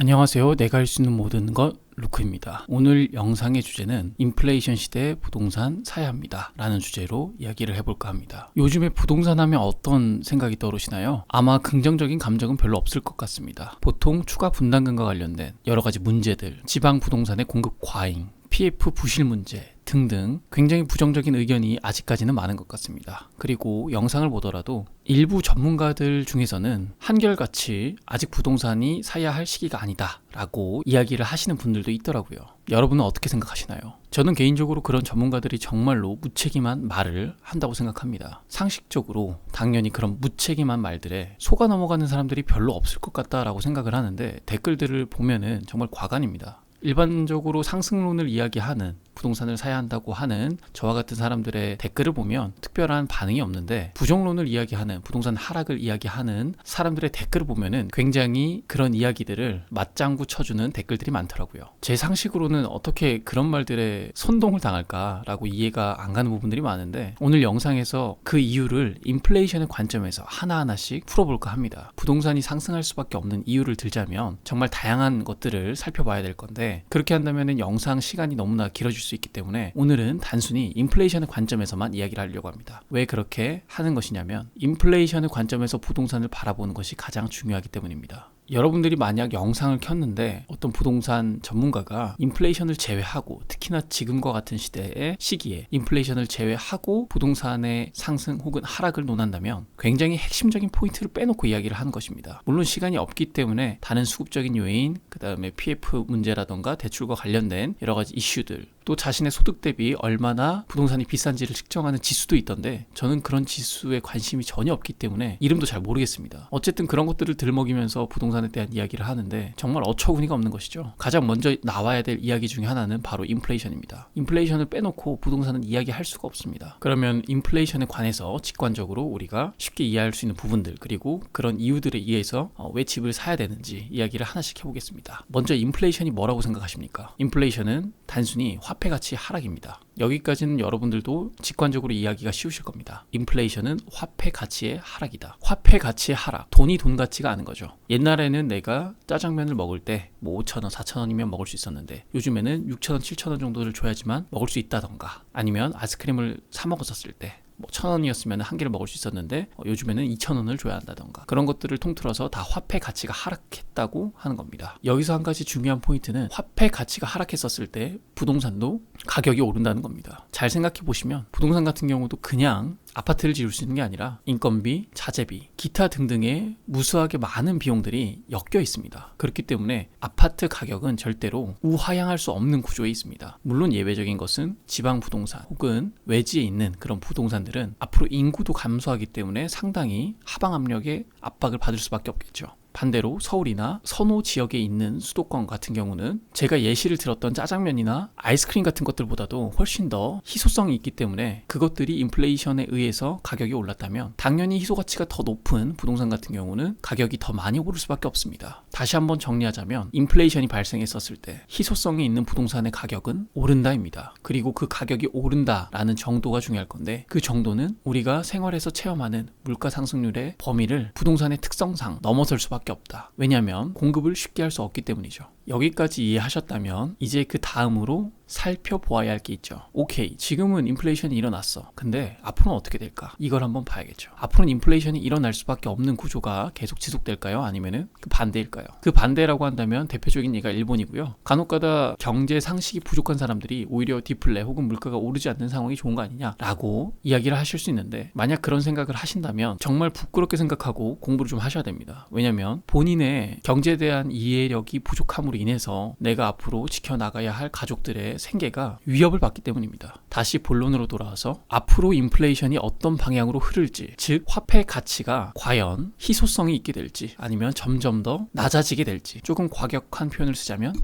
안녕하세요. 내가 할 수 있는 모든 것 루크입니다. 오늘 영상의 주제는 인플레이션 시대의 부동산 사야 합니다 라는 주제로 이야기를 해볼까 합니다. 요즘에 부동산 하면 어떤 생각이 떠오르시나요? 아마 긍정적인 감정은 별로 없을 것 같습니다. 보통 추가 분담금과 관련된 여러 가지 문제들, 지방 부동산의 공급 과잉, PF 부실 문제 등등 굉장히 부정적인 의견이 아직까지는 많은 것 같습니다. 그리고 영상을 보더라도 일부 전문가들 중에서는 한결같이 아직 부동산이 사야 할 시기가 아니다 라고 이야기를 하시는 분들도 있더라고요. 여러분은 어떻게 생각하시나요? 저는 개인적으로 그런 전문가들이 정말로 무책임한 말을 한다고 생각합니다. 상식적으로 당연히 그런 무책임한 말들에 속아 넘어가는 사람들이 별로 없을 것 같다라고 생각을 하는데 댓글들을 보면은 정말 과간입니다. 일반적으로 상승론을 이야기하는 부동산을 사야 한다고 하는 저와 같은 사람들의 댓글을 보면 특별한 반응이 없는데, 부정론을 이야기하는, 부동산 하락을 이야기하는 사람들의 댓글을 보면은 굉장히 그런 이야기들을 맞장구 쳐주는 댓글들이 많더라고요. 제 상식으로는 어떻게 그런 말들에 선동을 당할까라고 이해가 안 가는 부분들이 많은데, 오늘 영상에서 그 이유를 인플레이션의 관점에서 하나하나씩 풀어볼까 합니다. 부동산이 상승할 수밖에 없는 이유를 들자면 정말 다양한 것들을 살펴봐야 될 건데, 그렇게 한다면 영상 시간이 너무나 길어질 수 있기 때문에 오늘은 단순히 인플레이션의 관점에서만 이야기를 하려고 합니다. 왜 그렇게 하는 것이냐면 인플레이션의 관점에서 부동산을 바라보는 것이 가장 중요하기 때문입니다. 여러분들이 만약 영상을 켰는데 어떤 부동산 전문가가 인플레이션을 제외하고, 특히나 지금과 같은 시기에 인플레이션을 제외하고 부동산의 상승 혹은 하락을 논한다면 굉장히 핵심적인 포인트를 빼놓고 이야기를 하는 것입니다. 물론 시간이 없기 때문에 다른 수급적인 요인, 그 다음에 PF 문제라던가 대출과 관련된 여러 가지 이슈들, 또 자신의 소득 대비 얼마나 부동산이 비싼지를 측정하는 지수도 있던데, 저는 그런 지수에 관심이 전혀 없기 때문에 이름도 잘 모르겠습니다. 어쨌든 그런 것들을 들먹이면서 부동산에 대한 이야기를 하는데 정말 어처구니가 없는 것이죠. 가장 먼저 나와야 될 이야기 중에 하나는 바로 인플레이션입니다. 인플레이션을 빼놓고 부동산은 이야기할 수가 없습니다. 그러면 인플레이션에 관해서 직관적으로 우리가 쉽게 이해할 수 있는 부분들, 그리고 그런 이유들에 의해서 왜 집을 사야 되는지 이야기를 하나씩 해보겠습니다. 먼저 인플레이션이 뭐라고 생각하십니까? 인플레이션은 단순히 화폐 가치 하락입니다. 여기까지는 여러분들도 직관적으로 이야기가 쉬우실 겁니다. 인플레이션은 화폐 가치의 하락이다. 화폐 가치의 하락, 돈이 돈 같지가 않은 거죠. 옛날에는 내가 짜장면을 먹을 때 5,000원, 4,000원이면 먹을 수 있었는데 요즘에는 6,000원, 7,000원 정도를 줘야지만 먹을 수 있다던가, 아니면 아이스크림을 사 먹었었을 때 1,000원이었으면 한 개를 먹을 수 있었는데 요즘에는 2,000원을 줘야 한다던가, 그런 것들을 통틀어서 다 화폐 가치가 하락했다고 하는 겁니다. 여기서 한 가지 중요한 포인트는 화폐 가치가 하락했었을 때 부동산도 가격이 오른다는 겁니다. 잘 생각해 보시면 부동산 같은 경우도 그냥 아파트를 지을 수 있는 게 아니라 인건비, 자재비, 기타 등등의 무수하게 많은 비용들이 엮여 있습니다. 그렇기 때문에 아파트 가격은 절대로 우하향할 수 없는 구조에 있습니다. 물론 예외적인 것은 지방 부동산 혹은 외지에 있는 그런 부동산들은 앞으로 인구도 감소하기 때문에 상당히 하방 압력의 압박을 받을 수밖에 없겠죠. 반대로 서울이나 선호 지역에 있는 수도권 같은 경우는 제가 예시를 들었던 짜장면이나 아이스크림 같은 것들보다도 훨씬 더 희소성이 있기 때문에 그것들이 인플레이션에 의해서 가격이 올랐다면 당연히 희소 가치가 더 높은 부동산 같은 경우는 가격이 더 많이 오를 수밖에 없습니다. 다시 한번 정리하자면 인플레이션이 발생했었을 때 희소성이 있는 부동산의 가격은 오른다입니다. 그리고 그 가격이 오른다라는 정도가 중요할 건데, 그 정도는 우리가 생활에서 체험하는 물가 상승률의 범위를 부동산의 특성상 넘어설 수밖에 없다. 왜냐하면 공급을 쉽게 할 수 없기 때문이죠. 여기까지 이해하셨다면 이제 그 다음으로 살펴보아야 할 게 있죠. 오케이, 지금은 인플레이션이 일어났어. 근데 앞으로는 어떻게 될까? 이걸 한번 봐야겠죠. 앞으로는 인플레이션이 일어날 수밖에 없는 구조가 계속 지속될까요? 아니면은 그 반대일까요? 그 반대라고 한다면 대표적인 예가 일본이고요. 간혹가다 경제 상식이 부족한 사람들이 오히려 디플레 혹은 물가가 오르지 않는 상황이 좋은 거 아니냐라고 이야기를 하실 수 있는데, 만약 그런 생각을 하신다면 정말 부끄럽게 생각하고 공부를 좀 하셔야 됩니다. 왜냐하면 본인의 경제에 대한 이해력이 부족함으로 인해서 내가 앞으로 지켜나가야 할 가족들의 생계가 위협을 받기 때문입니다. 다시 본론으로 돌아와서 앞으로 인플레이션이 어떤 방향으로 흐를지, 즉 화폐 가치가 과연 희소성이 있게 될지 아니면 점점 더 낮아지게 될지, 조금 과격한 표현을 쓰자면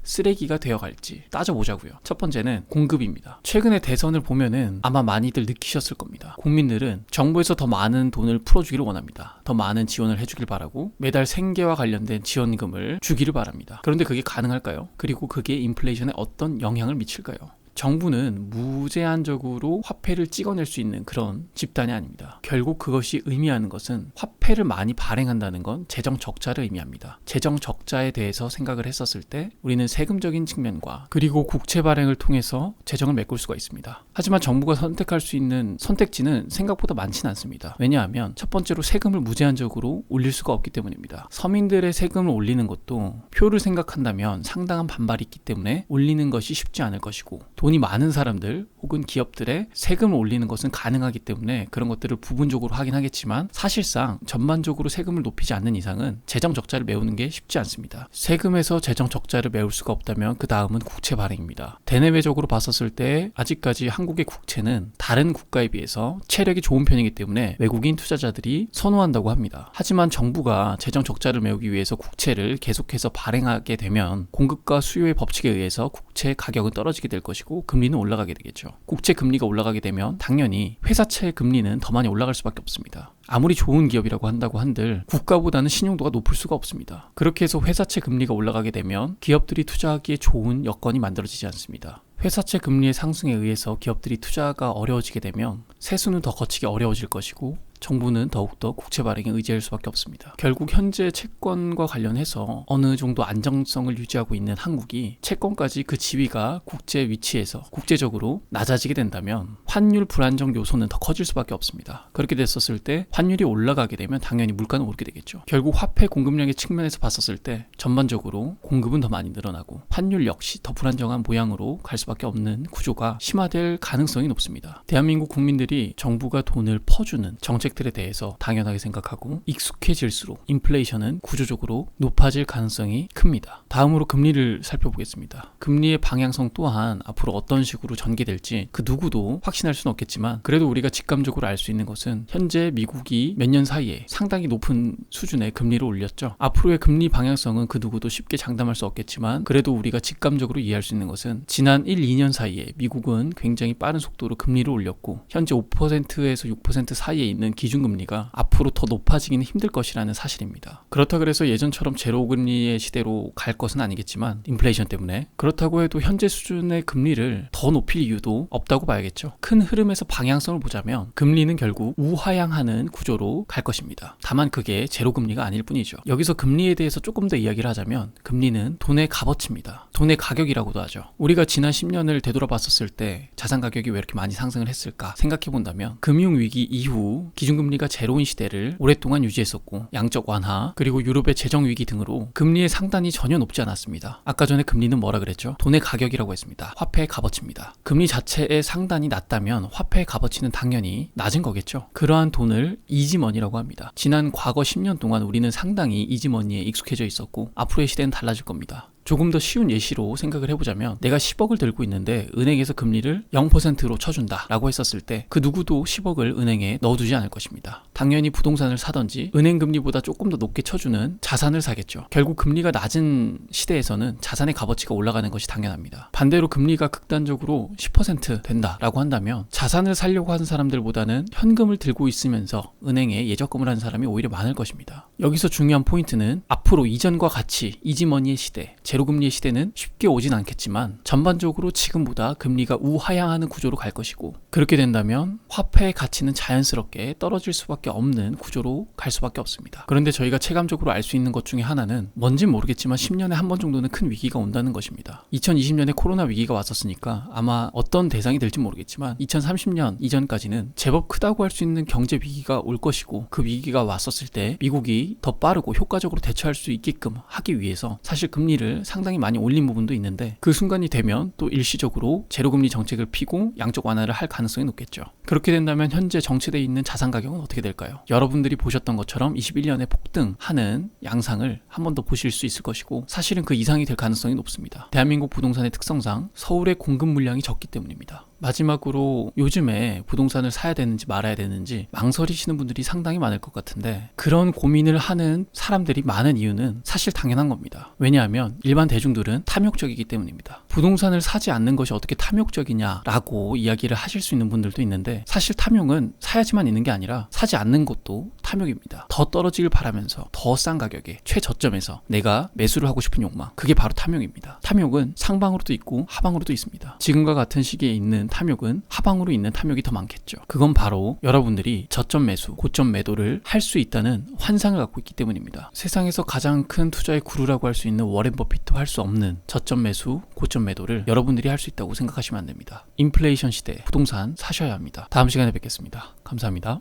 쓰레기가 되어갈지 따져보자고요. 첫 번째는 공급입니다. 최근에 대선을 보면은 아마 많이들 느끼셨을 겁니다. 국민들은 정부에서 더 많은 돈을 풀어주기를 원합니다. 더 많은 지원을 해주길 바라고 매달 생계와 관련된 지원금을 주기를 바랍니다. 그런데 그게 가능할까요? 그리고 그게 인플레이션에 어떤 영향을 미칠까요? 정부는 무제한적으로 화폐를 찍어낼 수 있는 그런 집단이 아닙니다. 결국 그것이 의미하는 것은 화폐를 많이 발행한다는 건 재정 적자를 의미합니다. 재정 적자에 대해서 생각을 했었을 때 우리는 세금적인 측면과 그리고 국채 발행을 통해서 재정을 메꿀 수가 있습니다. 하지만 정부가 선택할 수 있는 선택지는 생각보다 많지는 않습니다. 왜냐하면 첫 번째로 세금을 무제한적으로 올릴 수가 없기 때문입니다. 서민들의 세금을 올리는 것도 표를 생각한다면 상당한 반발이 있기 때문에 올리는 것이 쉽지 않을 것이고, 돈이 많은 사람들 혹은 기업들의 세금을 올리는 것은 가능하기 때문에 그런 것들을 부분적으로 하긴 하겠지만, 사실상 전반적으로 세금을 높이지 않는 이상은 재정 적자를 메우는 게 쉽지 않습니다. 세금에서 재정 적자를 메울 수가 없다면 그 다음은 국채 발행입니다. 대내외적으로 봤었을 때 아직까지 한국의 국채는 다른 국가에 비해서 체력이 좋은 편이기 때문에 외국인 투자자들이 선호한다고 합니다. 하지만 정부가 재정 적자를 메우기 위해서 국채를 계속해서 발행하게 되면 공급과 수요의 법칙에 의해서 국채 가격은 떨어지게 될 것이고 금리는 올라가게 되겠죠. 국채 금리가 올라가게 되면 당연히 회사채 금리는 더 많이 올라갈 수밖에 없습니다. 아무리 좋은 기업이라고 한다고 한들 국가보다는 신용도가 높을 수가 없습니다. 그렇게 해서 회사채 금리가 올라가게 되면 기업들이 투자하기에 좋은 여건이 만들어지지 않습니다. 회사채 금리의 상승에 의해서 기업들이 투자가 어려워지게 되면 세수는 더 거치기 어려워질 것이고 정부는 더욱더 국채 발행에 의지할 수밖에 없습니다. 결국 현재 채권과 관련해서 어느 정도 안정성을 유지하고 있는 한국이 채권까지 그 지위가 국제 위치에서 국제적으로 낮아지게 된다면 환율 불안정 요소는 더 커질 수밖에 없습니다. 그렇게 됐었을 때 환율이 올라가게 되면 당연히 물가는 오르게 되겠죠. 결국 화폐 공급량의 측면에서 봤었을 때 전반적으로 공급은 더 많이 늘어나고 환율 역시 더 불안정한 모양으로 갈 수밖에 없는 구조가 심화될 가능성이 높습니다. 대한민국 국민들이 정부가 돈을 퍼주는 정책들에 대해서 당연하게 생각하고 익숙해질수록 인플레이션은 구조적으로 높아질 가능성이 큽니다. 다음으로 금리를 살펴보겠습니다. 금리의 방향성 또한 앞으로 어떤 식으로 전개될지 그 누구도 확신할 수는 없겠지만, 그래도 우리가 직감적으로 알 수 있는 것은 현재 미국이 몇 년 사이에 상당히 높은 수준의 금리를 올렸죠. 앞으로의 금리 방향성은 그 누구도 쉽게 장담할 수 없겠지만, 그래도 우리가 직감적으로 이해할 수 있는 것은 지난 1, 2년 사이에 미국은 굉장히 빠른 속도로 금리를 올렸고 현재 5%에서 6% 사이에 있는 기준금리가 앞으로 더 높아지기는 힘들 것이라는 사실입니다. 그렇다 그래서 예전처럼 제로금리의 시대로 갈 것은 아니겠지만, 인플레이션 때문에 그렇다고 해도 현재 수준의 금리를 더 높일 이유도 없다고 봐야겠죠. 큰 흐름에서 방향성을 보자면 금리는 결국 우하향하는 구조로 갈 것입니다. 다만 그게 제로금리가 아닐 뿐이죠. 여기서 금리에 대해서 조금 더 이야기를 하자면 금리는 돈의 값어치입니다. 돈의 가격이라고도 하죠. 우리가 지난 10년을 되돌아봤었을 때 자산 가격이 왜 이렇게 많이 상승을 했을까 생각해 본다면, 금융위기 이후 기준금리가 제로인 시대를 오랫동안 유지했었고 양적 완화 그리고 유럽의 재정위기 등으로 금리의 상단이 전혀 높지 않았습니다. 아까 전에 금리는 뭐라 그랬죠? 돈의 가격이라고 했습니다. 화폐의 값어치입니다. 금리 자체의 상단이 낮다면 화폐의 값어치는 당연히 낮은 거겠죠. 그러한 돈을 이지머니라고 합니다. 지난 과거 10년 동안 우리는 상당히 이지머니에 익숙해져 있었고 앞으로의 시대는 달라질 겁니다. 조금 더 쉬운 예시로 생각을 해보자면, 내가 10억을 들고 있는데 은행에서 금리를 0%로 쳐준다 라고 했었을 때 그 누구도 10억을 은행에 넣어두지 않을 것입니다. 당연히 부동산을 사든지 은행 금리보다 조금 더 높게 쳐주는 자산을 사겠죠. 결국 금리가 낮은 시대에서는 자산의 값어치가 올라가는 것이 당연합니다. 반대로 금리가 극단적으로 10% 된다라고 한다면 자산을 사려고 하는 사람들보다는 현금을 들고 있으면서 은행에 예적금을 하는 사람이 오히려 많을 것입니다. 여기서 중요한 포인트는 앞으로 이전과 같이 이지머니의 시대, 제로금리의 시대는 쉽게 오진 않겠지만 전반적으로 지금보다 금리가 우하향하는 구조로 갈 것이고, 그렇게 된다면 화폐의 가치는 자연스럽게 떨어질 수밖에 없는 구조로 갈 수밖에 없습니다. 그런데 저희가 체감적으로 알 수 있는 것 중에 하나는 뭔진 모르겠지만 10년에 한 번 정도는 큰 위기가 온다는 것입니다. 2020년에 코로나 위기가 왔었으니까 아마 어떤 대상이 될지 모르겠지만 2030년 이전까지는 제법 크다고 할 수 있는 경제 위기가 올 것이고, 그 위기가 왔었을 때 미국이 더 빠르고 효과적으로 대처할 수 있게끔 하기 위해서 사실 금리를 상당히 많이 올린 부분도 있는데, 그 순간이 되면 또 일시적으로 제로금리 정책을 피고 양적 완화를 할 가능성이 높겠죠. 그렇게 된다면 현재 정체되어 있는 자산 가격은 어떻게 될까요? 여러분들이 보셨던 것처럼 21년에 폭등하는 양상을 한 번 더 보실 수 있을 것이고, 사실은 그 이상이 될 가능성이 높습니다. 대한민국 부동산의 특성상 서울의 공급 물량이 적기 때문입니다. 마지막으로 요즘에 부동산을 사야 되는지 말아야 되는지 망설이시는 분들이 상당히 많을 것 같은데, 그런 고민을 하는 사람들이 많은 이유는 사실 당연한 겁니다. 왜냐하면 일반 대중들은 탐욕적이기 때문입니다. 부동산을 사지 않는 것이 어떻게 탐욕적이냐라고 이야기를 하실 수 있는 분들도 있는데, 사실 탐욕은 사야지만 있는 게 아니라 사지 않는 것도 탐욕입니다. 더 떨어지길 바라면서 더 싼 가격에 최저점에서 내가 매수를 하고 싶은 욕망, 그게 바로 탐욕입니다. 탐욕은 상방으로도 있고 하방으로도 있습니다. 지금과 같은 시기에 있는 탐욕은 하방으로 있는 탐욕이 더 많겠죠. 그건 바로 여러분들이 저점 매수, 고점 매도를 할 수 있다는 환상을 갖고 있기 때문입니다. 세상에서 가장 큰 투자의 구루라고 할 수 있는 워렌 버핏도 할 수 없는 저점 매수, 고점 매도를 여러분들이 할 수 있다고 생각하시면 안 됩니다. 인플레이션 시대 부동산 사셔야 합니다. 다음 시간에 뵙겠습니다. 감사합니다.